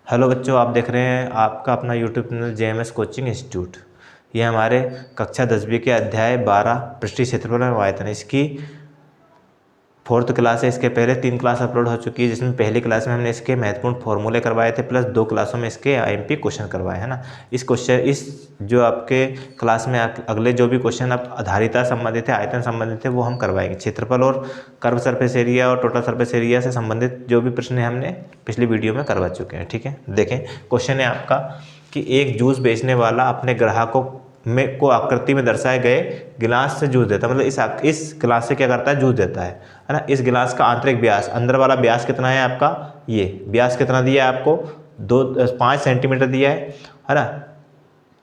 Hello बच्चों, आप देख रहे हैं आपका अपना YouTube channel JMS coaching institute. ये हमारे कक्षा 10वीं के अध्याय 12 पृष्ठीय क्षेत्रफल एवं आयतन, इसकी 4th क्लास है। इसके पहले 3 क्लास अपलोड हो चुकी है, जिसमें पहली क्लास में हमने इसके महत्वपूर्ण फॉर्मूले करवाए थे, प्लस 2 क्लासों में इसके आईएमपी क्वेश्चन करवाए है ना। इस जो आपके क्लास में अगले जो भी क्वेश्चन आप धारिता संबंधित है, आयतन संबंधित है, वो हम करवाएंगे। क्षेत्रफल और कर्व सरफेस एरिया और टोटल सरफेस एरिया से संबंधित जो भी प्रश्न है हमने पिछली वीडियो में करवा चुके हैं। ठीक है, देखें क्वेश्चन है आपका कि एक जूस बेचने वाला अपने ग्राहकों को आकृति में दर्शाए गए गिलास से जूस देता है। मतलब इस गिलास से क्या करता है, जूस देता है ना। इस गिलास का आंतरिक व्यास, अंदर वाला व्यास कितना है आपका, ये व्यास कितना दिया है आपको, 5 सेंटीमीटर दिया है ना।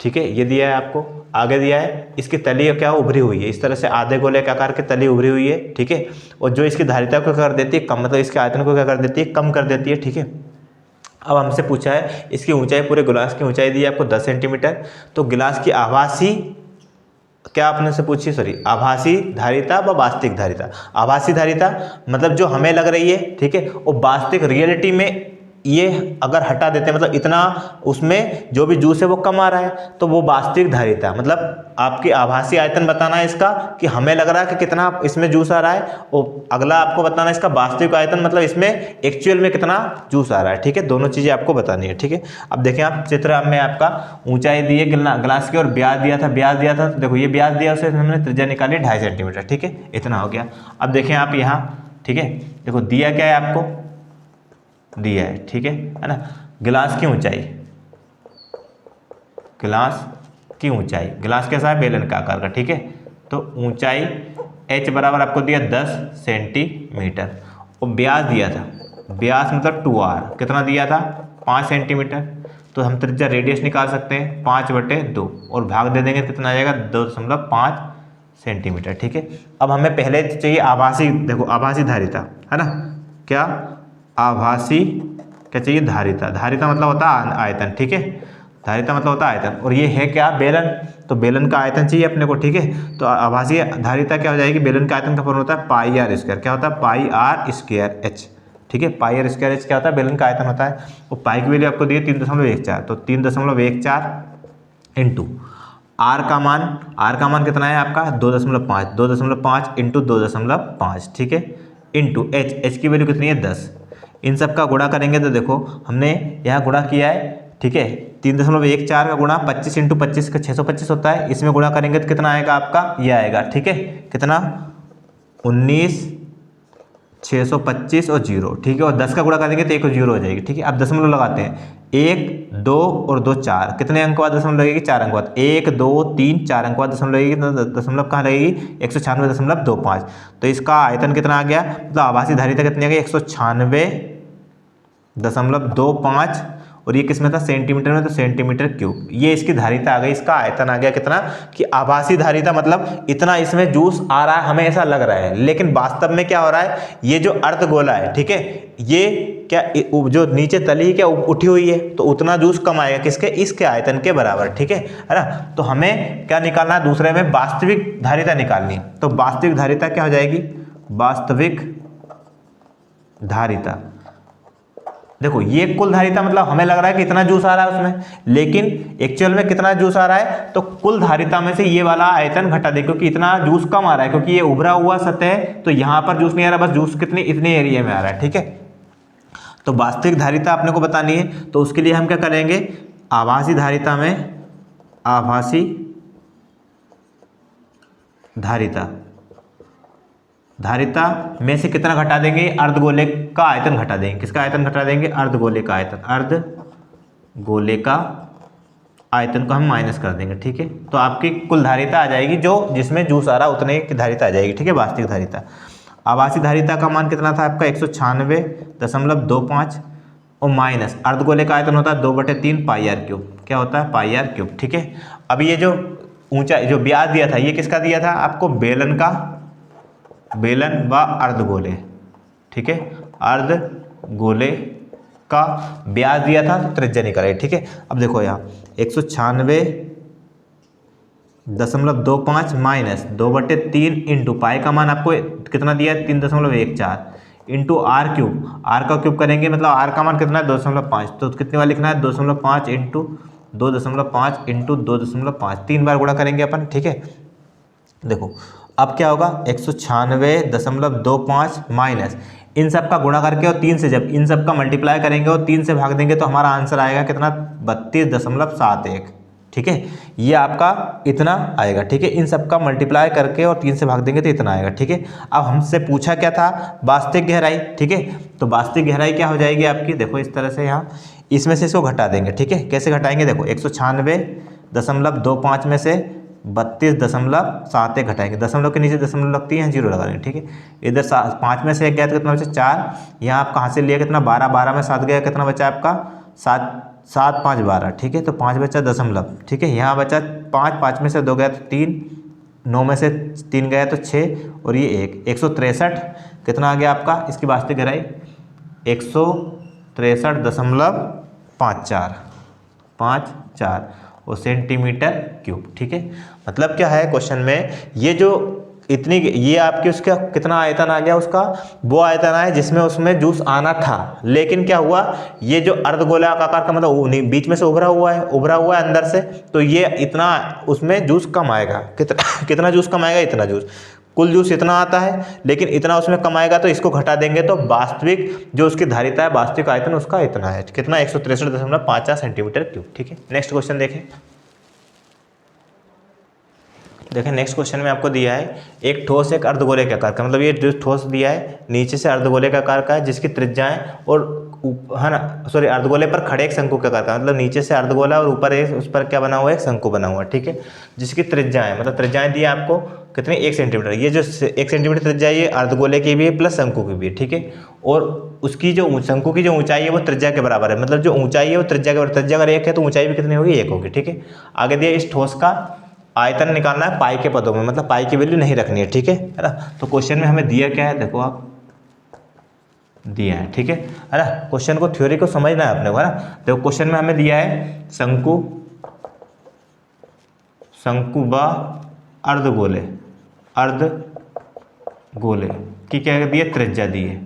ठीक है, ये दिया है आपको। आगे दिया है इसकी तली क्या उभरी हुई है, इस तरह से आधे गोले के आकार की तली उभरी हुई है। ठीक है, और जो इसकी धारिता को क्या कर देती है, कम, मतलब इसके आयतन को क्या कर देती है, कम कर देती है। ठीक है, अब हमसे पूछा है इसकी ऊंचाई, पूरे गिलास की ऊंचाई दी है आपको 10 सेंटीमीटर। तो गिलास की आभासी, क्या आपने से पूछी, सॉरी, आभासी धारिता व वास्तविक धारिता। आभासी धारिता मतलब जो हमें लग रही है, ठीक है, और वास्तविक रियलिटी में ये अगर हटा देते हैं, मतलब इतना उसमें जो भी जूस है वो कम आ रहा है, तो वो वास्तविक धारिता, मतलब आपकी आभासी आयतन बताना है इसका कि हमें लग रहा है कि कितना इसमें जूस आ रहा है, और अगला आपको बताना है इसका वास्तविक आयतन, मतलब इसमें एक्चुअल में कितना जूस आ रहा है। ठीक है, दोनों चीज़ें आपको बतानी है। ठीक है, अब देखें आप चित्र में आपका ऊंचाई दी है गिलास की और ब्यास दिया था, तो देखो ये ब्यास दिया, उसे हमने त्रिज्या निकाली 2.5 सेंटीमीटर। ठीक है, इतना हो गया। अब देखें आप यहाँ, ठीक है, देखो दिया क्या है आपको, दिया है, ठीक है ना, गिलास की ऊंचाई, गिलास कैसा है, बेलन का आकार का। ठीक है, तो ऊंचाई h बराबर आपको दिया 10 सेंटीमीटर, और ब्यास दिया था, ब्यास मतलब 2r कितना दिया था, 5 सेंटीमीटर। तो हम त्रिज्या रेडियस निकाल सकते हैं 5/2, और भाग दे देंगे कितना आ जाएगा, 2.5 सेंटीमीटर। ठीक है, अब हमें पहले चाहिए आभासी, देखो आभासी धारिता है ना, क्या आभासी, क्या चाहिए, धारिता। धारिता मतलब होता है आयतन। ठीक है, धारिता मतलब होता है आयतन, और ये है क्या, बेलन, तो बेलन का आयतन चाहिए अपने को। ठीक है, तो आभासी धारिता क्या हो जाएगी, बेलन का आयतन का फॉर्मूला होता है पाई आर स्क्वायर। क्या होता है, पाई आर स्क्वायर एच। ठीक है, पाई आर स्क्वायर एच क्या होता है, बेलन का आयतन होता है। और पाई की वैल्यू आपको दी है 3.14, तो 3.14 इंटू आर का मान कितना है आपका, 2.5 इंटू 2.5। ठीक है, इंटू एच की वैल्यू कितनी है, 10। इन सब का गुणा करेंगे तो देखो हमने यहाँ गुणा किया है। ठीक है, 3.14 का गुणा 25 इंटू 25 का 625 होता है। इसमें गुणा करेंगे तो कितना आएगा आपका, ये आएगा। ठीक है, कितना, 19 625 और 0। ठीक है, और 10 का गुणा करेंगे तो 1 और 0 हो जाएगी। ठीक है, अब दशमलव लगाते हैं, 1 2 और 2 4, कितने अंक बाद दशमलव लगेगी, 4 अंक बाद, 1 2 3 4 अंक बाद दशमलव लगेगी, तो दशमलव कहाँ लगेगी, 196.25। तो इसका आयतन कितना आ गया, मतलब आभासी धारिता कितनी आ गई, 196.25, और ये किसमें था, सेंटीमीटर में, तो सेंटीमीटर क्यूब। ये इसकी धारिता आ गई, इसका आयतन आ गया कितना, कि आभासी धारिता मतलब इतना इसमें जूस आ रहा है, हमें ऐसा लग रहा है, लेकिन वास्तव में क्या हो रहा है, ये जो अर्धगोला है, ठीक है, ये क्या जो नीचे तली क्या उठी हुई है, तो उतना जूस कम आएगा, किसके, इसके आयतन के बराबर। ठीक है ना, तो हमें क्या निकालना है, दूसरे में वास्तविक धारिता निकालनी। तो वास्तविक धारिता क्या हो जाएगी, वास्तविक धारिता, देखो ये कुल धारिता, मतलब हमें लग रहा है कि इतना जूस आ रहा है उसमें, लेकिन एक्चुअल में कितना जूस आ रहा है, तो कुल धारिता में से ये वाला आयतन घटा दे, क्योंकि इतना जूस कम आ रहा है, क्योंकि ये उभरा हुआ सतह है, तो यहां पर जूस नहीं आ रहा, बस जूस कितनी, इतने एरिया में आ रहा है। ठीक है, तो वास्तविक धारिता अपने को बतानी है, तो उसके लिए हम क्या करेंगे, आभासी धारिता में, आभासी धारिता में से कितना घटा देंगे, अर्धगोले का आयतन घटा देंगे। किसका आयतन घटा देंगे, अर्धगोले का आयतन, अर्धगोले का आयतन को हम माइनस कर देंगे। ठीक है, तो आपकी कुल धारिता आ जाएगी, जो जिसमें जूस आ रहा उतने की धारिता आ जाएगी। ठीक है, वास्तविक धारिता। आभासी धारिता का मान कितना था आपका, 196.25, और माइनस अर्धगोले का आयतन होता है 2/3 पाई आर क्यूब। क्या होता है, पाई आर क्यूब। ठीक है, अब ये जो ऊंचाई, जो ब्यास दिया था, ये किसका दिया था आपको, बेलन का, बेलन व अर्धगोले। ठीक है, अर्धगोले का ब्यास दिया था, तो त्रिज्या निकाले। ठीक है, अब देखो यहाँ 196.25 माइनस 2/3 इंटू पाई का मान आपको कितना दिया है, 3.14 इंटू आर क्यूब, आर का क्यूब करेंगे मतलब आर का मान कितना है 2.5, तो कितने बार लिखना है 2.5 इंटू 2.5 इंटू 2.5, 3 बार गुणा करेंगे अपन, ठीक है। देखो अब क्या होगा 196.25 माइनस इन सब का गुणा करके और 3 से जब इन सब का मल्टीप्लाई करेंगे और 3 से भाग देंगे तो हमारा आंसर आएगा कितना 32.71, ठीक है। ये आपका इतना आएगा, ठीक है। इन सब का मल्टीप्लाई करके और 3 से भाग देंगे तो इतना आएगा, ठीक है। अब हमसे पूछा क्या था वास्तविक गहराई, ठीक है। तो वास्तविक गहराई क्या हो जाएगी आपकी, देखो इस तरह से यहाँ इसमें से इसको घटा देंगे, ठीक है। कैसे घटाएंगे, देखो 196.25 में से 32.71 घटाएंगे, दशमलव के नीचे दशमलव लगती है, जीरो लगा लेंगे, ठीक है। इधर 5 में से 1 गया तो कितना बचा 4, यहाँ आपका हासिल लिया कितना 12, 12 में 7 गया कितना बचा आपका 7, 7 5 12, ठीक है। तो 5 बचा दशमलव, ठीक है। यहाँ बचा 5, 5 में से 2 गया तो 3, 9 में से 3 गया तो 6 और ये 1, 163 कितना आ गया आपका इसकी वास्तविक गहराई 163.54 और सेंटीमीटर क्यूब, ठीक है। मतलब क्या है क्वेश्चन में ये जो इतनी ये आपके उसका कितना आयतन आ गया, उसका वो आयतन आया जिसमें उसमें जूस आना था, लेकिन क्या हुआ ये जो अर्धगोलाकार का मतलब बीच में से उभरा हुआ है अंदर से, तो ये इतना उसमें जूस कम आएगा, कितना जूस कम आएगा, इतना जूस, कुल जूस इतना आता है लेकिन इतना उसमें कम आएगा, तो इसको घटा देंगे तो वास्तविक जो उसकी धारिता है वास्तविक आयतन उसका इतना है, कितना 163.54 सेंटीमीटर क्यूब, ठीक है। नेक्स्ट क्वेश्चन देखें नेक्स्ट क्वेश्चन में आपको दिया है एक ठोस एक अर्धगोले के आकार का, मतलब ये जो ठोस दिया है नीचे से अर्धगोले के आकार का है जिसकी त्रिज्याएं और है ना सॉरी अर्धगोले पर खड़े एक शंकु के आकार का, मतलब नीचे से अर्धगोला और ऊपर एक उस पर क्या बना हुआ है एक शंकु बना हुआ है, ठीक है। जिसकी त्रिज्याएं मतलब त्रिज्याएं दी है आपको कितनी 1 सेंटीमीटर, ये जो 1 सेंटीमीटर त्रिज्या ये अर्धगोले की भी है प्लस शंकु की भी है, ठीक है। और उसकी जो शंकु की जो ऊंचाई है वो त्रिज्या के बराबर है, मतलब जो ऊंचाई है वो त्रिज्या के बराबर, त्रिज्या अगर 1 है तो ऊंचाई भी कितनी होगी 1 होगी, ठीक है। आगे दिया इस ठोस का आयतन निकालना है पाई के पदों में, मतलब पाई की वैल्यू नहीं रखनी है, ठीक है ना। तो क्वेश्चन में हमें दिया क्या है, देखो आप दिया है, ठीक है ना। क्वेश्चन को थ्योरी को समझना है अपने को, है ना। देखो क्वेश्चन में हमें दिया है शंकु व अर्धगोले की क्या दी है त्रिज्या दी है,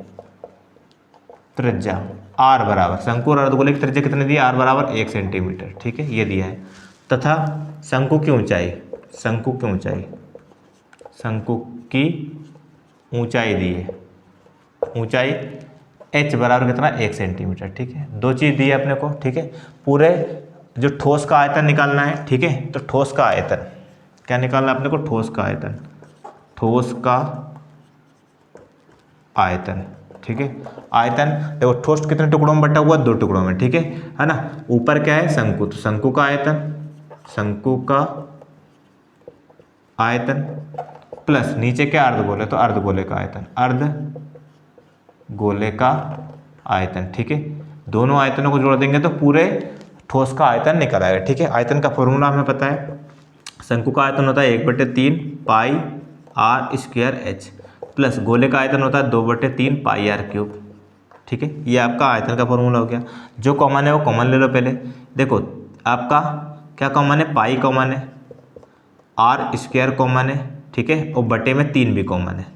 त्रिज्या r बराबर, शंकु और अर्धगोले की त्रिज्या कितनी दी है r बराबर 1 सेंटीमीटर, ठीक है ये दिया है। तथा शंकु की ऊंचाई दी है, ऊंचाई h बराबर कितना 1 सेंटीमीटर, ठीक है। दो चीज़ दी है अपने को, ठीक है। पूरे जो ठोस का आयतन निकालना है, ठीक है। तो ठोस का आयतन क्या निकालना है अपने को, ठोस का आयतन, ठीक है। आयतन देखो ठोस कितने टुकड़ों में बटा हुआ 2 टुकड़ों में, ठीक है ना। ऊपर क्या है शंकु, तो शंकु का आयतन प्लस नीचे क्या अर्धगोले, तो अर्धगोले का आयतन, ठीक है। दोनों आयतनों को जोड़ देंगे तो पूरे ठोस का आयतन निकल आएगा, ठीक है। आयतन का फॉर्मूला हमें पता है, शंकु का आयतन होता है 1/3 पाई r स्क्वायर h प्लस गोले का आयतन होता है 2/3 पाई r क्यूब, ठीक है। ये आपका आयतन का फॉर्मूला हो गया। जो कॉमन है वो कॉमन ले लो पहले, देखो आपका क्या कॉमन है, पाई कॉमन है, r स्क्वायर कॉमन है, ठीक है। और बटे में 3 भी कॉमन है,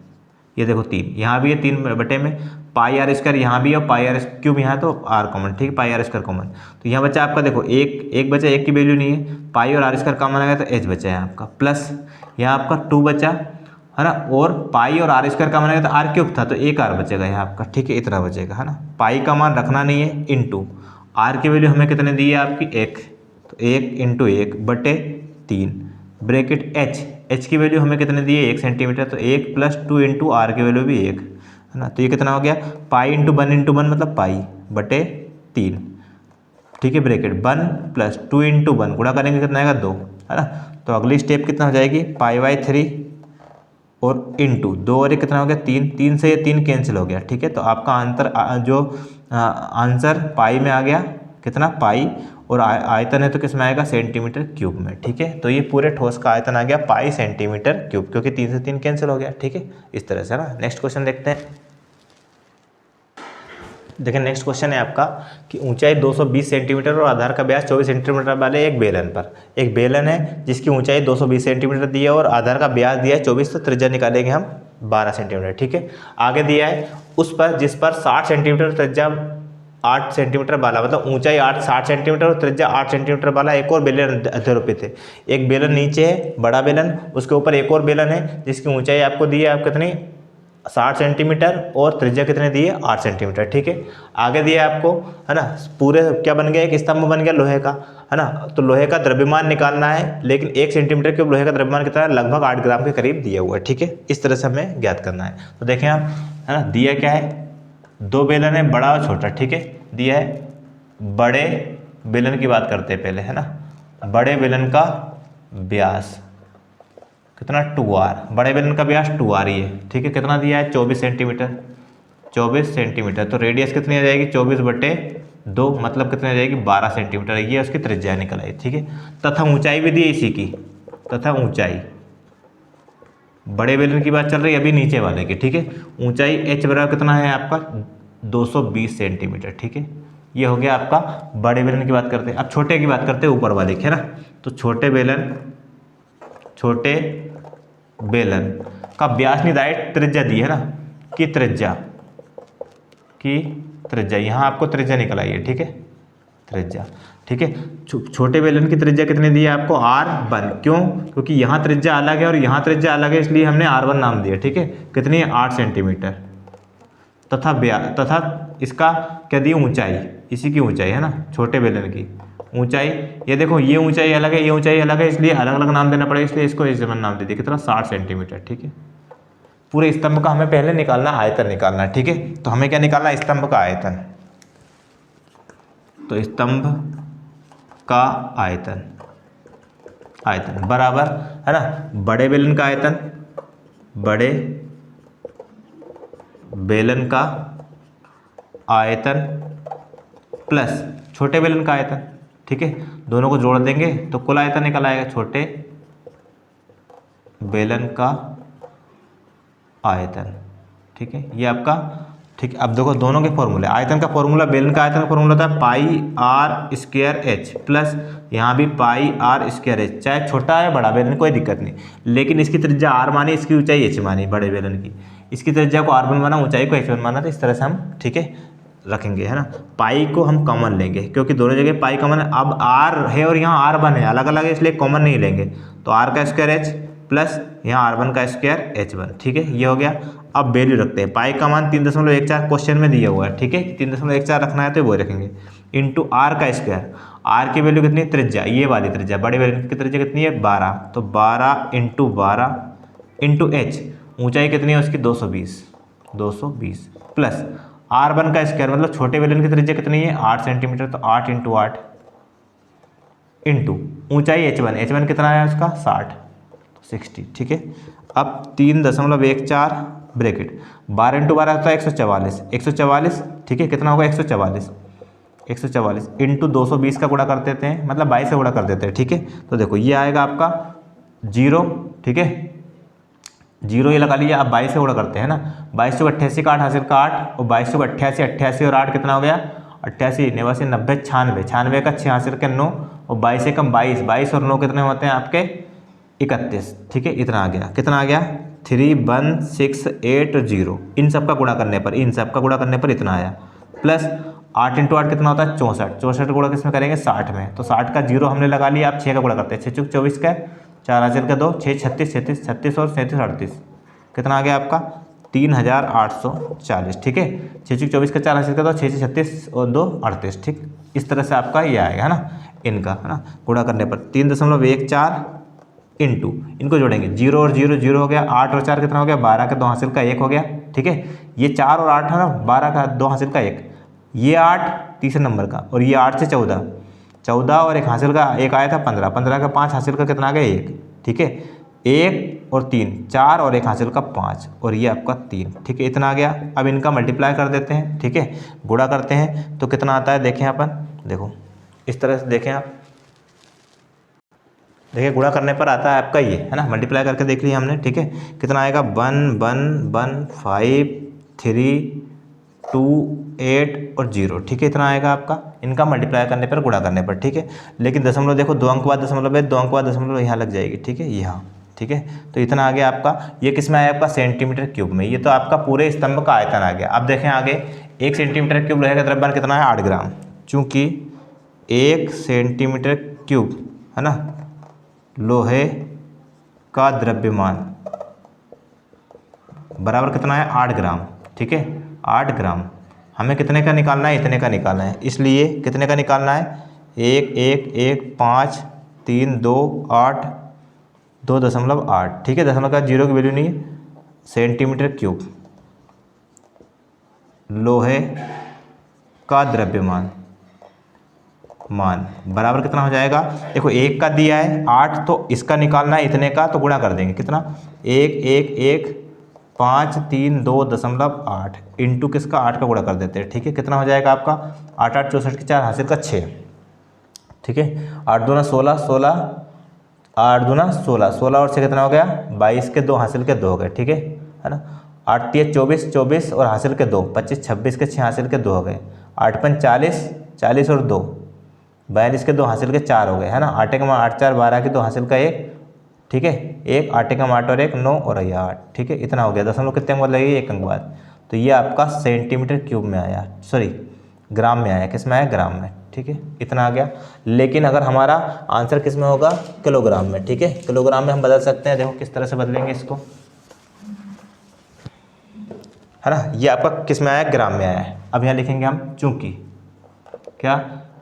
ये देखो 3 यहाँ भी है, 3 बटे में पाई r स्क्वायर यहाँ भी है और पाई r क्यूब यहाँ, तो r कॉमन, ठीक है, पाई r स्क्वायर कॉमन। तो यहाँ बचा आपका देखो एक बचा, एक की वैल्यू नहीं है, पाई और r स्क्वायर कॉमन आ गया तो h बचा है आपका, प्लस यहाँ आपका 2 बचा है ना, और पाई और r स्क्वायर कॉमन आ गया तो r क्यूब था तो एक r बचेगा यहाँ आपका, ठीक है, इतना बचेगा, है ना। पाई का मान रखना नहीं है, इंटू r की वैल्यू हमें कितने दी है आपकी 1, तो 1 इंटू 1/3 ब्रैकेट h की वैल्यू हमें कितने दी है 1 सेंटीमीटर, तो 1 प्लस 2 इंटू r की वैल्यू भी 1 है ना। तो ये कितना हो गया पाई इंटू 1 मतलब पाई/3, ठीक है। ब्रैकेट 1 प्लस 2 इंटू 1 गुणा करेंगे कितना आएगा 2, है ना। तो अगली स्टेप कितना हो जाएगी पाई/3 और इंटू 2 और 1 कितना हो गया 3, 3 से ये 3 कैंसिल हो गया, ठीक है। तो आपका आंसर पाई में आ गया कितना पाई, और आयतन है तो किस में आएगा सेंटीमीटर क्यूब में, ठीक है। तो ये पूरे ठोस का आयतन आ गया पाई सेंटीमीटर क्यूब, क्योंकि 3 से 3 कैंसिल हो गया, ठीक है, इस तरह से ना। नेक्स्ट क्वेश्चन देखते हैं। देखिए नेक्स्ट क्वेश्चन है आपका कि ऊंचाई 220 सेंटीमीटर और आधार का व्यास 24 सेंटीमीटर वाले एक बेलन पर, एक बेलन है जिसकी ऊंचाई 220 सेंटीमीटर दी है और आधार का व्यास दिया है 24, तो त्रिज्या निकालेंगे हम 12 सेंटीमीटर, ठीक है। आगे दिया है उस पर जिस पर 60 सेंटीमीटर त्रिज्या 8 सेंटीमीटर वाला, मतलब ऊंचाई 60 सेंटीमीटर और त्रिज्या 8 सेंटीमीटर वाला एक और बेलन अध्यारोपित है। एक बेलन नीचे है, बड़ा बेलन, उसके ऊपर एक और बेलन है जिसकी ऊंचाई आपको दी है आप कितनी 60 सेंटीमीटर और त्रिज्या कितने दी है 8 सेंटीमीटर, ठीक है। आगे दिया है आपको, है ना, पूरे क्या बन गया, एक स्तंभ बन गया लोहे का, है ना। तो लोहे का द्रव्यमान निकालना है, लेकिन 1 सेंटीमीटर के लोहे का द्रव्यमान कितना है, लगभग 8 ग्राम के करीब दिया हुआ है, ठीक है। इस तरह से हमें ज्ञात करना है। तो देखें आप, है ना, दिया क्या है, 2 बेलन है, बड़ा और छोटा, ठीक है। दिया है बड़े बेलन की बात करते हैं पहले, है ना। बड़े बेलन का व्यास कितना 2r, बड़े बेलन का व्यास 2r ही है, ठीक है। कितना दिया है 24 सेंटीमीटर, 24 सेंटीमीटर। तो रेडियस कितनी आ जाएगी 24/2, मतलब कितनी आ जाएगी 12 सेंटीमीटर, ये उसकी त्रिज्या निकल आई, ठीक है। तथा ऊंचाई भी दी है इसी की, तथा ऊंचाई, बड़े बेलन की बात चल रही है अभी नीचे वाले की, ठीक है। ऊंचाई h बराबर कितना है आपका 220 सेंटीमीटर, ठीक है। ये हो गया आपका बड़े बेलन की बात करते हैं। अब छोटे की बात करते हैं, ऊपर वाले की, है ना। तो छोटे बेलन का व्यास निर्धारित त्रिज्या दी है ना, की त्रिज्या यहाँ आपको त्रिज्या निकल आई है, ठीक है, त्रिज्या, ठीक है। छोटे बेलन की त्रिज्या कितनी दी है आपको r1, क्यों, क्योंकि यहाँ त्रिज्या अलग है और यहाँ त्रिज्या अलग है, इसलिए हमने r1 नाम दिया, ठीक है। कितनी है 8 सेंटीमीटर। तथा इसका क्या दी ऊंचाई, इसी की ऊंचाई, है ना, छोटे बेलन की ऊंचाई, ये देखो ये ऊंचाई अलग है, ये ऊंचाई अलग है, इसलिए अलग अलग नाम देना पड़ेगा, इसलिए इसको इस नाम दे दिया, कितना 60 सेंटीमीटर, ठीक है। पूरे स्तंभ का हमें पहले निकालना, आयतन निकालना, ठीक है। तो हमें क्या निकालना है, स्तंभ का आयतन। तो स्तंभ का आयतन बराबर, है ना, बड़े बेलन का आयतन, बड़े बेलन का आयतन प्लस छोटे बेलन का आयतन, ठीक है। दोनों को जोड़ देंगे तो कुल आयतन निकल आएगा, छोटे बेलन का आयतन, ठीक है। ये आपका, ठीक है। अब देखो दोनों के फॉर्मूले, आयतन का फॉर्मूला, बेलन का आयतन का फॉर्मूला था पाई आर स्क्वायर एच, प्लस यहाँ भी पाई आर स्क्वायर एच, चाहे छोटा है बड़ा बेलन कोई दिक्कत नहीं, लेकिन इसकी त्रिज्या आर मानी, इसकी ऊंचाई एच मानी, बड़े बेलन की, इसकी त्रिज्या को r1 माना, ऊंचाई को h1 माना, तो इस तरह से हम, ठीक है, रखेंगे, है ना। पाई को हम कॉमन लेंगे, क्योंकि दोनों जगह पाई कॉमन है। अब r है और यहाँ r1 है, अलग अलग है, इसलिए कॉमन नहीं लेंगे, तो r का स्क्वायर h प्लस यहाँ r1 का स्क्वायर h1, ठीक है, ये हो गया। अब वैल्यू रखते हैं, पाई का मान 3.14 क्वेश्चन में दिया हुआ है, ठीक है, 3.14 रखना है तो वो रखेंगे, इंटू r का स्क्वायर, r की वैल्यू कितनी, त्रिज्या, ये वाली त्रिज्या, बड़े बेलन की त्रिज्या कितनी है 12, तो 12 इंटू 12 इंटू h, ऊंचाई कितनी है उसकी 220 प्लस r1 का स्क्वायर, मतलब छोटे बेलन की त्रिज्या कितनी है 8 सेंटीमीटर, तो 8 इंटू 8 इंटू ऊंचाई h1 कितना है उसका 60, ठीक है। अब 3.14 ब्रैकेट, 12 इंटू 12 होता है 144, ठीक है, कितना होगा 144 इंटू 220 का गुणा कर देते हैं, मतलब 22 से गुणा कर देते हैं, ठीक है। तो देखो ये आएगा आपका 0, ठीक है, 0 ये लगा लिया। अब 22 से गुणा करते हैं ना, 22 से 88 का 8 हासिल का 8, और 22 से 88 और 8 कितना हो गया 88, 89, 90, 96 का 6 हासिल के 9, और 22 से कम 22 और 9 कितने होते हैं आपके 31, ठीक है। इतना आ गया, कितना आ गया 31680, इन सब का गुणा करने पर इतना आया, प्लस 8 इंटू 8 कितना होता है 64 गुणा किस में करेंगे 60 में, तो 60 का 0 हमने लगा लिया। आप 6 का गुणा करते हैं, 6 24 का 4 हासिल का 2, 6 36 और 37 38, कितना आ गया आपका 3840, ठीक है। 6 24 का 4 हासिल का 2, 6 36 और 2 38, ठीक। इस तरह से आपका ये आएगा, है ना, इनका, है ना, गुणा करने पर 3.14 इंटू, इनको जोड़ेंगे 0 और 0 हो गया, 8 और 4 कितना हो गया 12 का 2 हासिल का 1 हो गया, ठीक है। ये 4 और 8 है ना, 12 का 2 हासिल का 1, ये 8 तीसरे नंबर का, और ये 8 से 14 और 1 हासिल का 1 आया था 15 का 5 हासिल का कितना आ गया 1, ठीक है। 1 और 3 4 और 1 हासिल का 5, और ये आपका 3, ठीक है, इतना आ गया। अब इनका मल्टीप्लाई कर देते हैं, ठीक है, गुणा करते हैं तो कितना आता है, देखें अपन, देखो इस तरह से देखें आप, देखिए गुणा करने पर आता है आपका ये, है ना, मल्टीप्लाई करके देख लिया हमने, ठीक है। कितना आएगा 1 1 1 5 3 2 8 और 0, ठीक है, इतना आएगा आपका। इनका मल्टीप्लाई करने पर, गुणा करने पर, ठीक है। लेकिन दशमलव देखो 2 अंक बाद दशमलव है, 2 अंक बाद दशमलव यहाँ लग जाएगी, ठीक है, यहाँ ठीक है। तो इतना आ गया आपका, ये किस में आया आपका सेंटीमीटर क्यूब में। ये तो आपका पूरे स्तंभ का आयतन आ गया। अब देखें आगे, 1 सेंटीमीटर क्यूब लोहे का द्रव्यमान कितना है 8 ग्राम। चूँकि 1 सेंटीमीटर क्यूब है ना लोहे का द्रव्यमान बराबर कितना है 8 ग्राम, ठीक है। 8 ग्राम हमें कितने का निकालना है, इतने का निकालना है। इसलिए कितने का निकालना है 1 1 1 5 3 2 8 2.8, ठीक है। दशमलव का जीरो की वैल्यू नहीं है। सेंटीमीटर क्यूब लोहे का द्रव्यमान मान बराबर कितना हो जाएगा, देखो 1 का दिया है 8, तो इसका निकालना है इतने का, तो गुणा कर देंगे कितना 1 1 1 5 3 2.8 इंटू किसका 8 का गुणा कर देते हैं, ठीक है। कितना हो जाएगा आपका 8 8 64 के 4 हासिल का 6, ठीक है। 8 दूना 16 16 8 दूना 16 16 और 6 कितना हो गया 22 के 2 हासिल के 2 हो गए, ठीक है ना। 8 3 24 24 और हासिल के 2 25 26 के 6 हासिल के 2 हो गए। 8 5 40 40 और 2 42 के 2 हासिल के 4 हो गए, है ना। 8 का 8 4 12 के 2 हासिल का 1, ठीक है। 1 8 का 8 और 1 9 और 8, ठीक है। इतना हो गया। दशमलव कितने अंक बाद लगेगी 1 अंक बाद। तो ये आपका सेंटीमीटर क्यूब में आया, सॉरी ग्राम में आया। किस में आया ग्राम में, ठीक है। इतना आ गया। लेकिन अगर हमारा आंसर किस में होगा किलोग्राम में, ठीक है। किलोग्राम में हम बदल सकते हैं, देखो किस तरह से बदलेंगे इसको, है ना। ये आपका किस में आया ग्राम में आया है। अब यहाँ लिखेंगे हम चूंकि क्या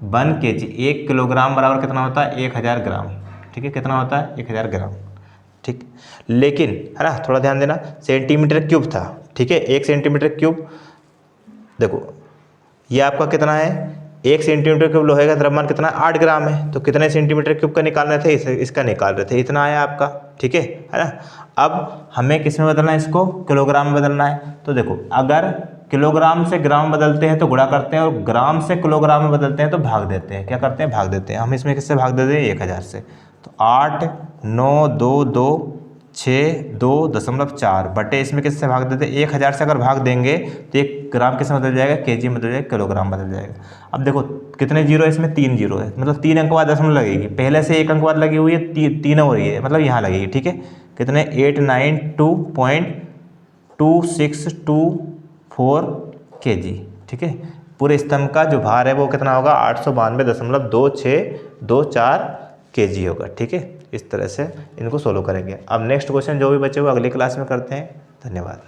1 kg 1 किलोग्राम बराबर कितना होता है 1000 ग्राम, ठीक है। कितना होता है 1000 ग्राम, ठीक। लेकिन है ना थोड़ा ध्यान देना, सेंटीमीटर क्यूब था, ठीक है। 1 सेंटीमीटर क्यूब, देखो ये आपका कितना है 1 सेंटीमीटर क्यूब लोहे का द्रव्यमान कितना 8 ग्राम है। तो कितने सेंटीमीटर क्यूब का निकाल रहे थे, इसका निकाल रहे थे, इतना आया आपका, ठीक है ना। अब हमें किस में बदलना है, इसको किलोग्राम में बदलना है। तो देखो अगर किलोग्राम से ग्राम बदलते हैं तो गुणा करते हैं, और ग्राम से किलोग्राम में बदलते हैं तो भाग देते हैं। क्या करते हैं भाग देते हैं। हम इसमें किससे भाग देते हैं 1000 से। तो 8 9 2 2 6 2.4 बटे इसमें किससे भाग देते हैं 1000 से। अगर भाग देंगे तो 1 ग्राम किस में बदल जाएगा केजी में बदल जाएगा, किलोग्राम बदल जाएगा। अब देखो कितने जीरो है इसमें 3 जीरो है, मतलब 3 अंक बाद दशमलव लगेगी। पहले से 1 अंक बाद लगी हुई है, 3 हो रही है, मतलब यहाँ लगेगी, ठीक है। कितने 892.2624 kg, ठीक है। पूरे स्तंभ का जो भार है वो कितना होगा 892.2624 kg होगा, ठीक है। इस तरह से इनको सोल्व करेंगे। अब नेक्स्ट क्वेश्चन जो भी बचे वो अगली क्लास में करते हैं। धन्यवाद।